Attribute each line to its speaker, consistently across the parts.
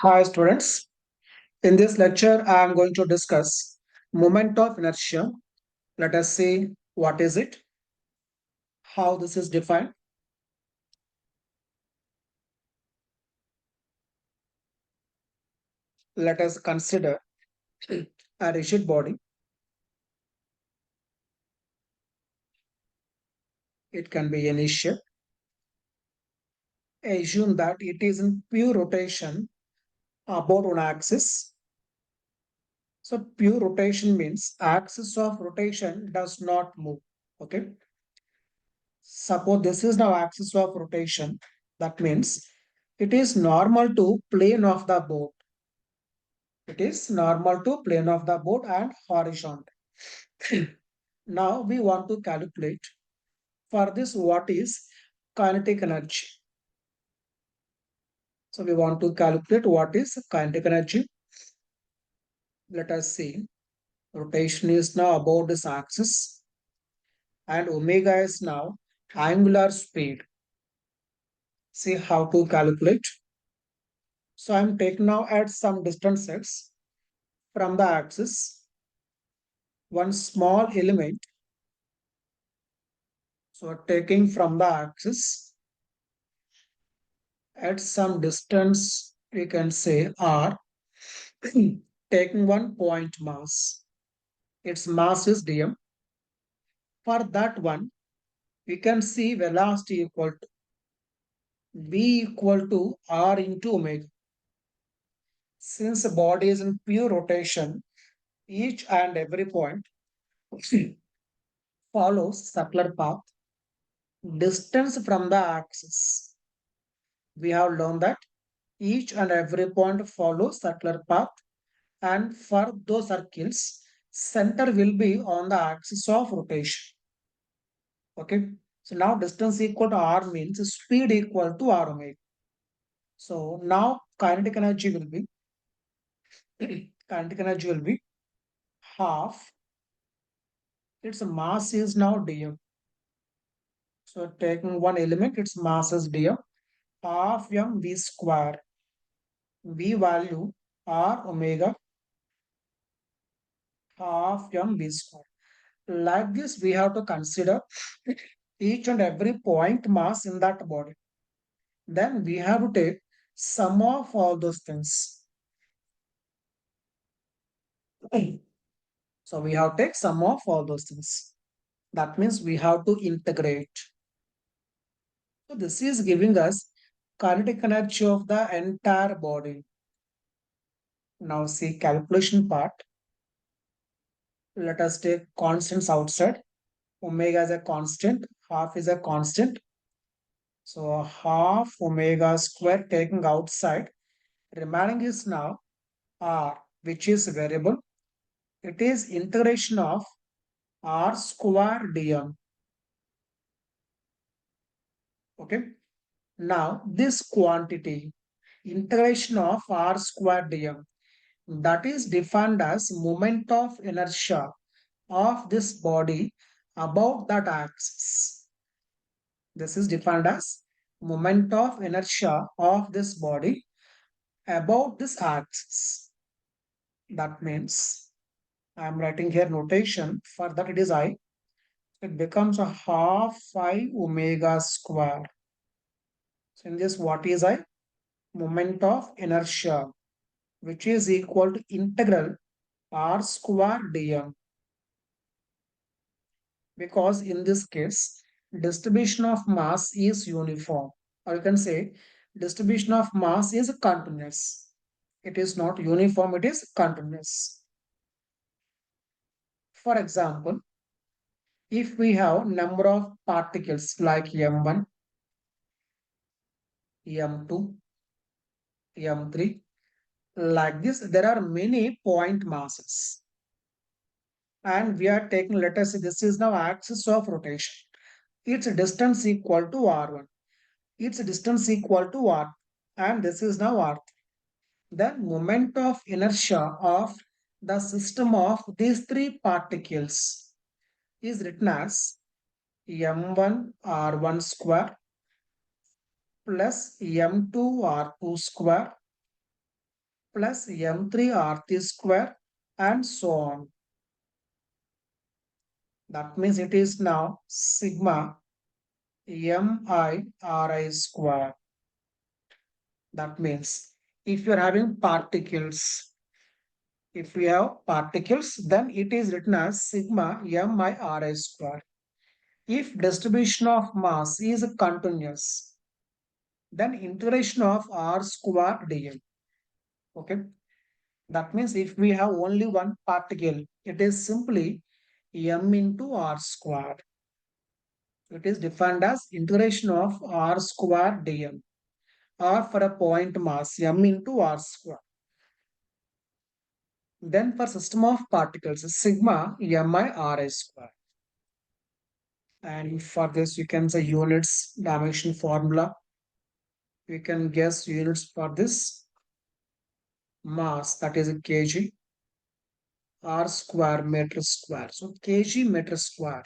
Speaker 1: Hi students, in this lecture I am going to discuss moment of inertia. Let us see what is it, how this is defined. Let us consider a rigid body. It can be any shape. Assume that it is in pure rotation about one axis. So pure rotation means axis of rotation does not move. Okay. Suppose this is now axis of rotation. That means it is normal to plane of the board. It is normal to plane of the board and horizontal. Now we want to calculate for this what is kinetic energy. So we want to calculate what is kinetic energy. Let us see. Rotation is now about this axis and omega is now angular speed. See how to calculate. So I'm taking now at some distances from the axis one small element. So taking from the axis at some distance, we can say r, taking one point mass. Its mass is dm. For that one, we can see velocity equal to v equal to r into omega. Since the body is in pure rotation, each and every point follows circular path. Distance from the axis. We have learned that each and every point follows circular path, and for those circles, center will be on the axis of rotation. Okay. So now distance equal to r means speed equal to r omega. So now kinetic energy will be half. Its mass is now dm. So taking one element, its mass is dm. Half mv square. V value r omega half mv square. Like this, we have to consider each and every point mass in that body. Then we have to take sum of all those things. So we have to take sum of all those things. That means we have to integrate. So this is giving us kinetic energy of the entire body. Now see calculation part. Let us take constants outside. Omega is a constant, half is a constant. So half omega square taking outside. Remaining is now r, which is variable. It is integration of r square dm. Okay. Now this quantity, integration of r square dm, that is defined as moment of inertia of this body about that axis. This is defined as moment of inertia of this body about this axis. That means I am writing here notation for that it is I. It becomes a half phi omega square. So in this, what is I? Moment of inertia, which is equal to integral r square dm. Because in this case, distribution of mass is uniform. Or you can say distribution of mass is continuous. It is not uniform, it is continuous. For example, if we have number of particles like m1, m2, m3, like this, there are many point masses. And we are taking, let us say, this is now axis of rotation. Its distance equal to r1. Its distance equal to r. And this is now r. Then moment of inertia of the system of these three particles is written as m1 r1 square plus m2 r2 square plus m3 rt square and so on. That means it is now sigma mi square. That means if you are having particles, if we have particles, then it is written as sigma mi square. If distribution of mass is continuous, then integration of r square dm. Okay. That means if we have only one particle, it is simply m into r square. It is defined as integration of r square dm, or for a point mass m into r square. Then for system of particles, sigma mi square. And for this, you can say units dimension formula. You can guess units for this mass, that is a kg, r square meter square. So kg meter square.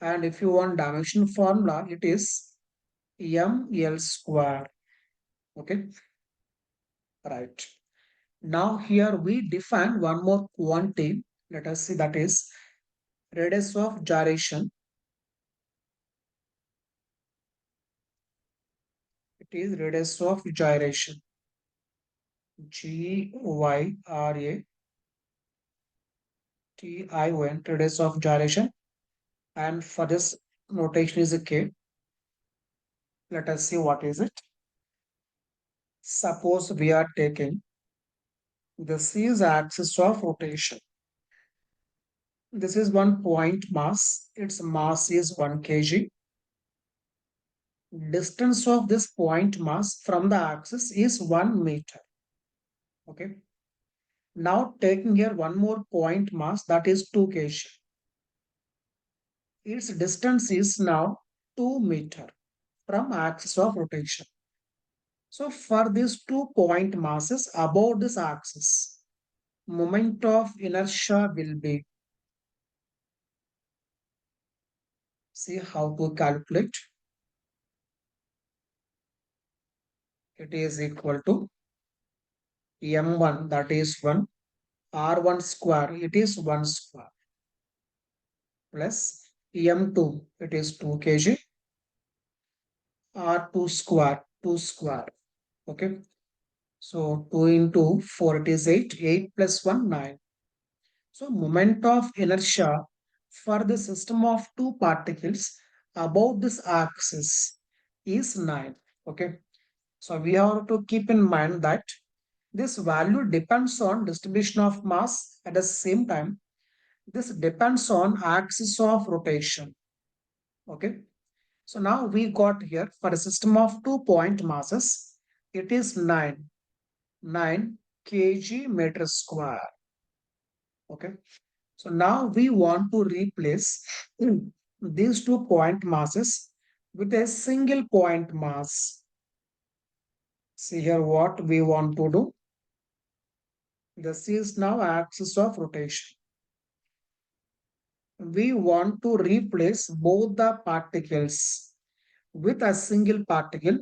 Speaker 1: And if you want dimension formula, it is ml square. Okay, right. Now here we define one more quantity. Let us see, that is radius of gyration. It is radius of gyration. Gyration, radius of gyration. And for this notation is a k. Let us see what is it. Suppose we are taking this is axis of rotation. This is one point mass. Its mass is 1 kg. Distance of this point mass from the axis is 1 meter. Okay. Now taking here one more point mass, that is 2 kg. Its distance is now 2 meter from axis of rotation. So for these 2 point masses above this axis, moment of inertia will be, see how to calculate. It is equal to m1, that is 1, r1 square, it is 1 square, plus m2, it is 2 kg, r2 square, 2 square. Okay. So 2 into 4, it is 8, 8 plus 1, 9. So moment of inertia for the system of two particles about this axis is 9. Okay. So we have to keep in mind that this value depends on distribution of mass. At the same time, this depends on axis of rotation. Okay. So now we got here for a system of 2 point masses, it is 9 kg meter square. Okay. So now we want to replace these 2 point masses with a single point mass. See here what we want to do. This is now axis of rotation. We want to replace both the particles with a single particle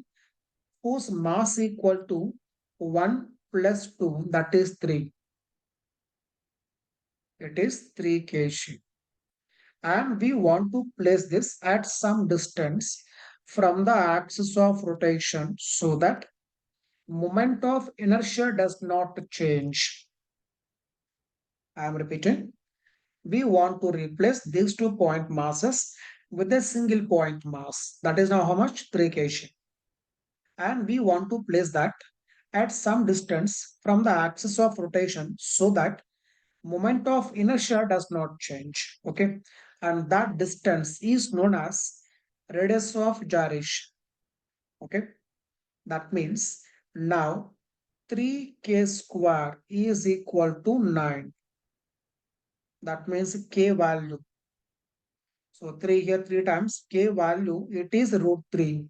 Speaker 1: whose mass equal to 1 plus 2, that is 3. It is 3 kg. And we want to place this at some distance from the axis of rotation so that moment of inertia does not change. I am repeating. We want to replace these 2 point masses with a single point mass. That is now how much? 3 kg. And we want to place that at some distance from the axis of rotation so that moment of inertia does not change. Okay. And that distance is known as radius of gyration. Okay. That means now 3k square is equal to 9. That means k value. So 3 here 3 times, k value, it is root 3.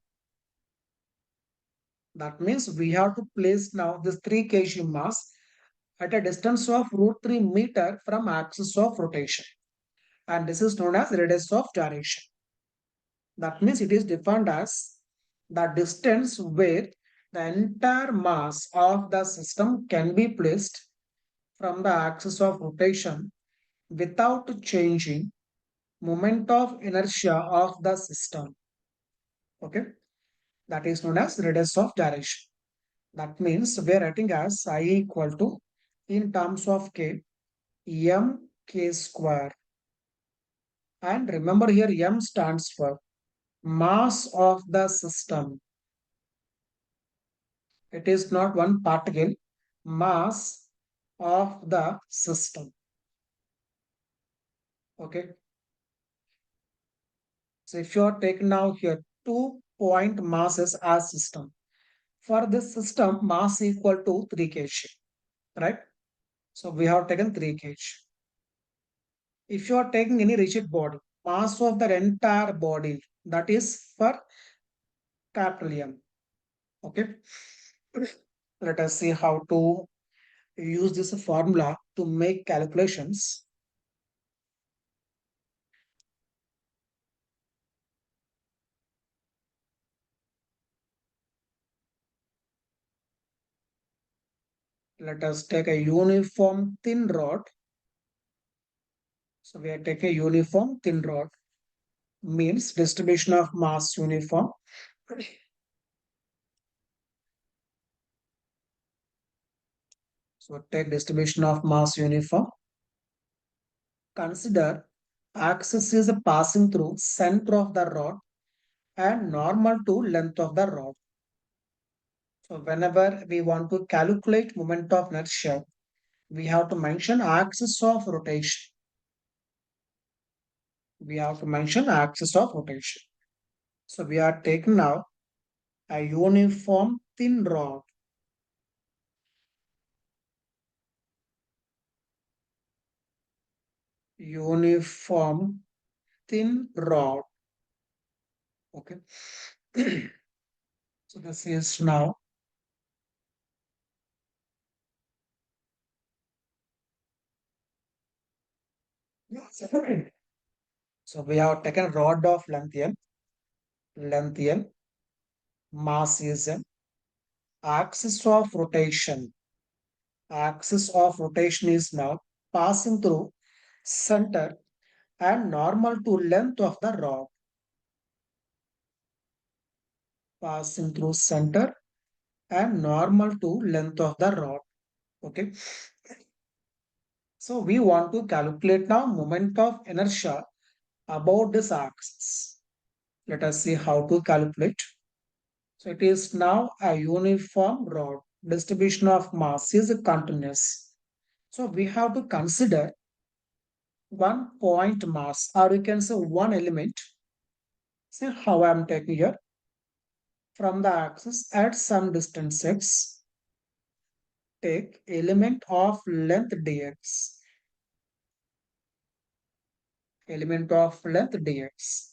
Speaker 1: That means we have to place now this 3 kg mass at a distance of root 3 meter from axis of rotation. And this is known as radius of gyration. That means it is defined as the distance where The entire mass of the system can be placed from the axis of rotation without changing moment of inertia of the system. Okay, that is known as radius of gyration. That means we are writing as I equal to, in terms of k, m k square. And remember here m stands for mass of the system. It is not one particle, mass of the system. Okay. So if you are taking now here 2 point masses as system. For this system, mass equal to 3 kg, right? So we have taken 3 kg. If you are taking any rigid body, mass of the entire body, that is for capital M. Okay. Let us see how to use this formula to make calculations. Let us take a uniform thin rod. So we are taking a uniform thin rod, means distribution of mass uniform. So take distribution of mass uniform. Consider axis is passing through center of the rod and normal to length of the rod. So whenever we want to calculate moment of inertia, we have to mention axis of rotation. We have to mention axis of rotation. So we are taking now a uniform thin rod. Uniform thin rod. Okay. So this is now. So we have taken rod of length L, mass is M, axis of rotation. Axis of rotation is now passing through center and normal to length of the rod. Passing through center and normal to length of the rod. Okay. So we want to calculate now moment of inertia about this axis. Let us see how to calculate. So it is now a uniform rod. Distribution of mass is continuous. So we have to consider 1 point mass, or you can say one element. See how I am taking here. From the axis at some distance x, take element of length dx. Element of length dx.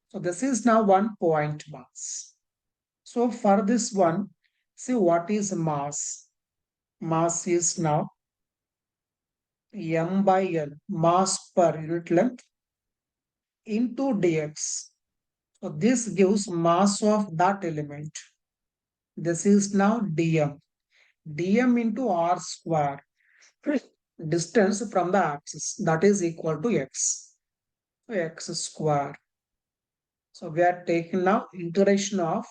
Speaker 1: So this is now 1 point mass. So for this one, see what is mass. Mass is now m by l, mass per unit length, into dx. So this gives mass of that element. This is now dm. dm into r square. Distance from the axis, that is equal to x. So x square. So we are taking now integration of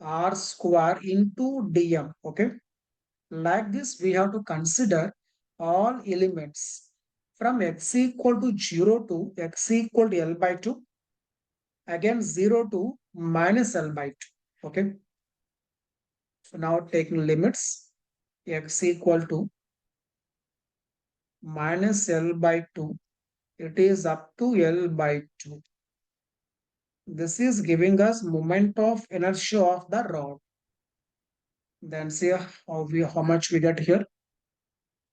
Speaker 1: r square into dm. Okay. Like this, we have to consider all elements from x equal to 0 to x equal to L by 2. Again 0 to minus L by 2. Okay. So now taking limits, x equal to minus L by 2. It is up to L by 2. This is giving us moment of inertia of the rod. Then see how much we get here.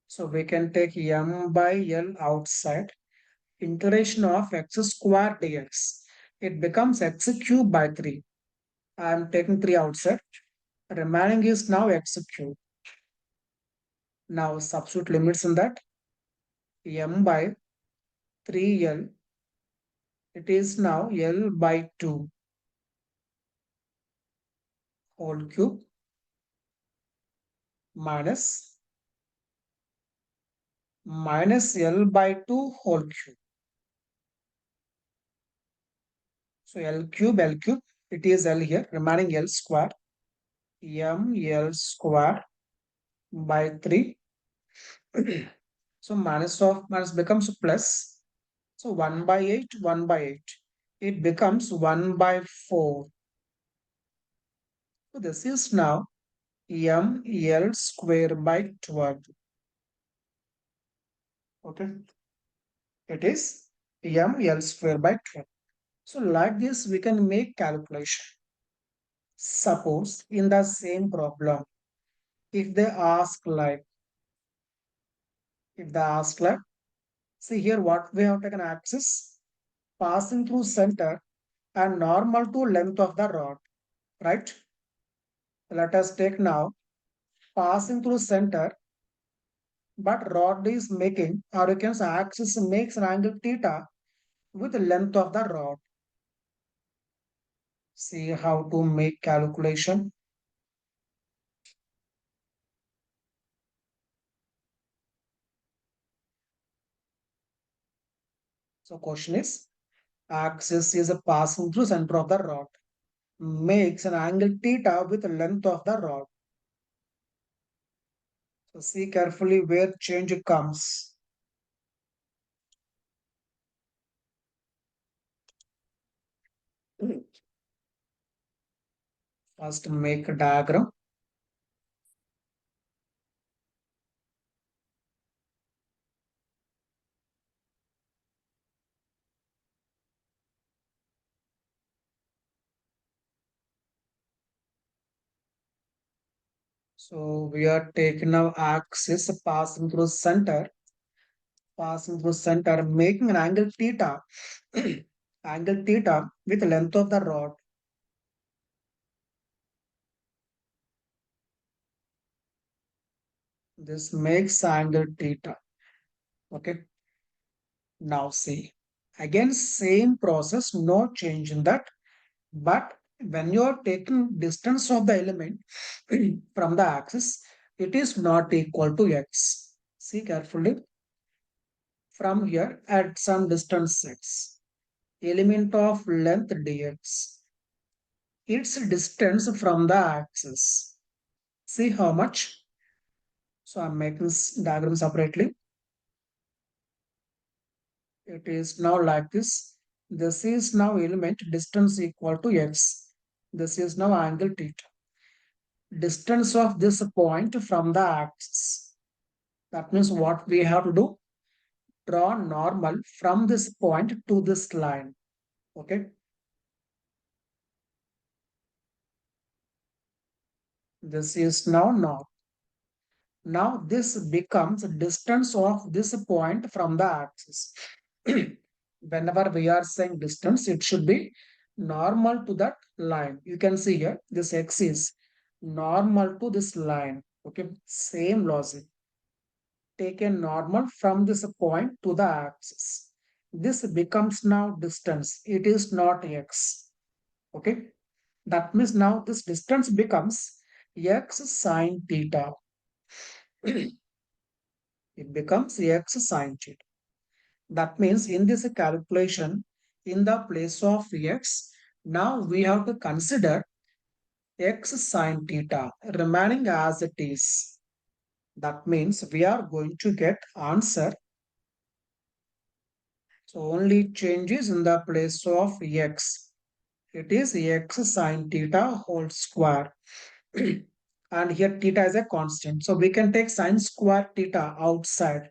Speaker 1: So we can take m by L outside. Integration of x square dx. It becomes x cube by 3. I am taking 3 outside. Remaining is now x cube. Now substitute limits in that. M by 3L. It is now L by 2 whole cube minus L by 2 whole cube. So L cube, it is L here, remaining L square, L square by 3. So minus becomes plus. So 1 by 8, 1 by 8. It becomes 1 by 4. So this is now L square by 12. Okay. It is L square by 12. So like this, we can make calculation. Suppose in the same problem, if they ask like, see here what we have taken axis, passing through center and normal to length of the rod, right? Let us take now passing through center, but rod is making, or you can say axis makes an angle theta with the length of the rod. See how to make calculation. So question is, axis is a passing through center of the rod, makes an angle theta with the length of the rod. So see carefully where change comes. First make a diagram. So we are taking now axis passing through center, making an angle theta, angle theta with length of the rod. This makes angle theta. Okay. Now see, again same process, no change in that. But when you are taking distance of the element from the axis, it is not equal to x. See carefully. From here, at some distance x, element of length dx, its distance from the axis. See how much? So I'm making this diagram separately. It is now like this. This is now element distance equal to x. This is now angle theta. Distance of this point from the axis. That means what we have to do? Draw normal from this point to this line. Okay. This is now north. Now this becomes distance of this point from the axis. Whenever we are saying distance, it should be normal to that line. You can see here, this x is normal to this line. Okay, same logic. Take a normal from this point to the axis. This becomes now distance. It is not x. Okay, that means now this distance becomes x sine theta. It becomes x sine theta. That means in this calculation, in the place of x, now we have to consider x sine theta remaining as it is. That means we are going to get answer. So only changes in the place of x. It is x sine theta whole square. And here theta is a constant. So we can take sine square theta outside.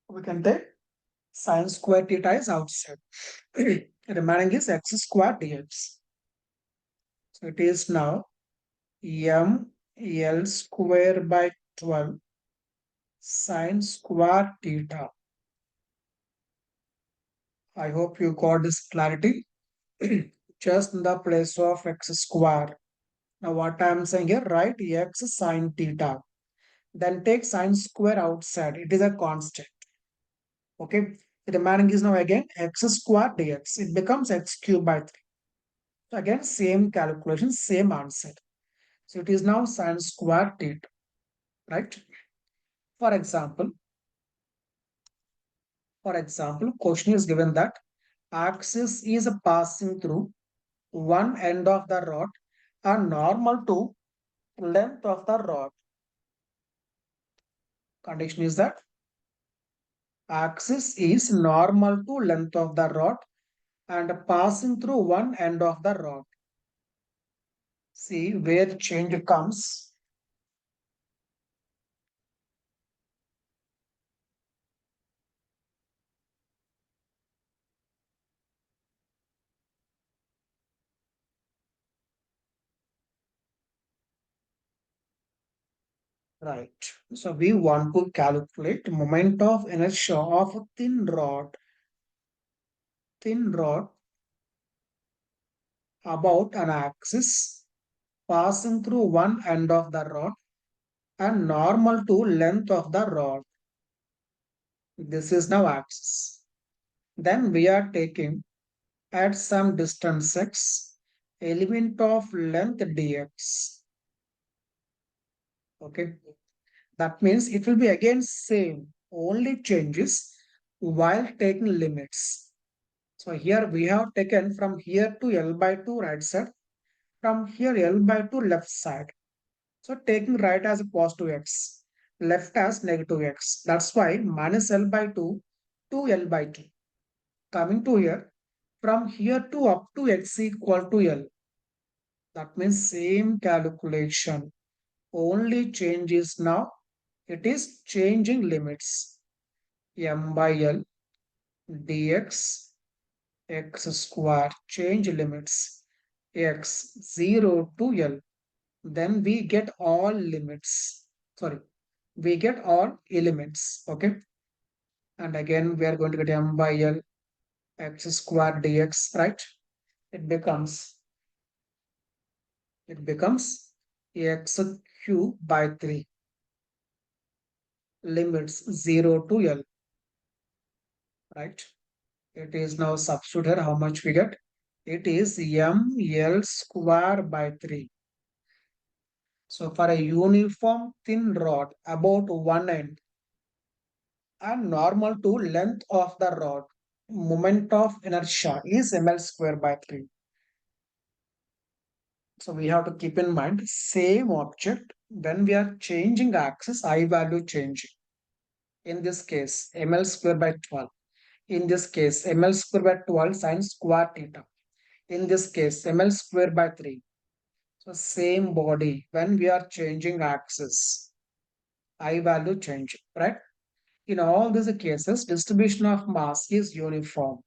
Speaker 1: We can take sine square theta is outside. Remaining is x square dx. So it is now L square by 12 sine square theta. I hope you got this clarity. Just in the place of x square. Now what I am saying here, write x sine theta. Then take sine square outside. It is a constant. Okay. The remaining is now again x square dx. It becomes x cube by 3. So again, same calculation, same answer. So it is now sine square theta, right? For example, question is given that axis is passing through one end of the rod and normal to length of the rod. Condition is that axis is normal to length of the rod and passing through one end of the rod. See where change comes. Right. So we want to calculate moment of inertia of a thin rod about an axis passing through one end of the rod and normal to length of the rod. This is now axis. Then we are taking at some distance x element of length dx. Okay. That means it will be again same, only changes while taking limits. So here we have taken from here to L by 2 right side, from here L by 2 left side. So taking right as a positive x, left as negative x. That's why minus L by 2 to L by 2. Coming to here, from here to up to x equal to L. That means same calculation. Only change is now, it is changing limits. M by L dx x square, change limits x 0 to L. Then we get all limits. Sorry, we get all elements. Okay. And again, we are going to get M by L x square dx, right? It becomes x cube by 3, limits 0 to L, right? It is now substitute here. How much we get? It is ml square by 3. So for a uniform thin rod about one end and normal to length of the rod, moment of inertia is ml square by 3. So we have to keep in mind same object when we are changing axis, I value changing. In this case, ml square by 12. In this case, ml square by 12 sine square theta. In this case, ml square by 3. So same body when we are changing axis, I value changing, right? In all these cases, distribution of mass is uniform,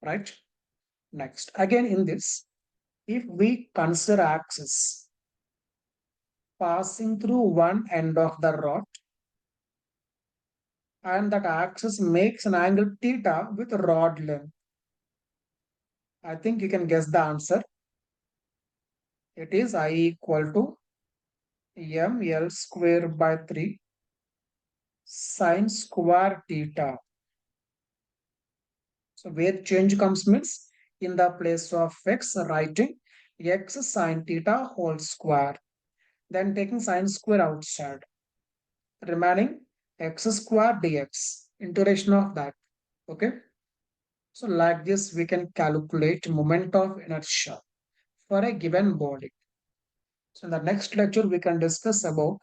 Speaker 1: right? Next, again in this, if we consider axis passing through one end of the rod and that axis makes an angle theta with rod length, I think you can guess the answer. It is I equal to ml square by 3 sine square theta. So where change comes means in the place of x writing x sine theta whole square. Then taking sine square outside. Remaining x square dx. Integration of that. Okay. So like this we can calculate moment of inertia for a given body. So in the next lecture we can discuss about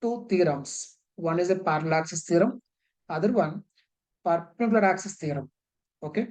Speaker 1: two theorems. One is a parallel axis theorem. Other one perpendicular axis theorem. Okay.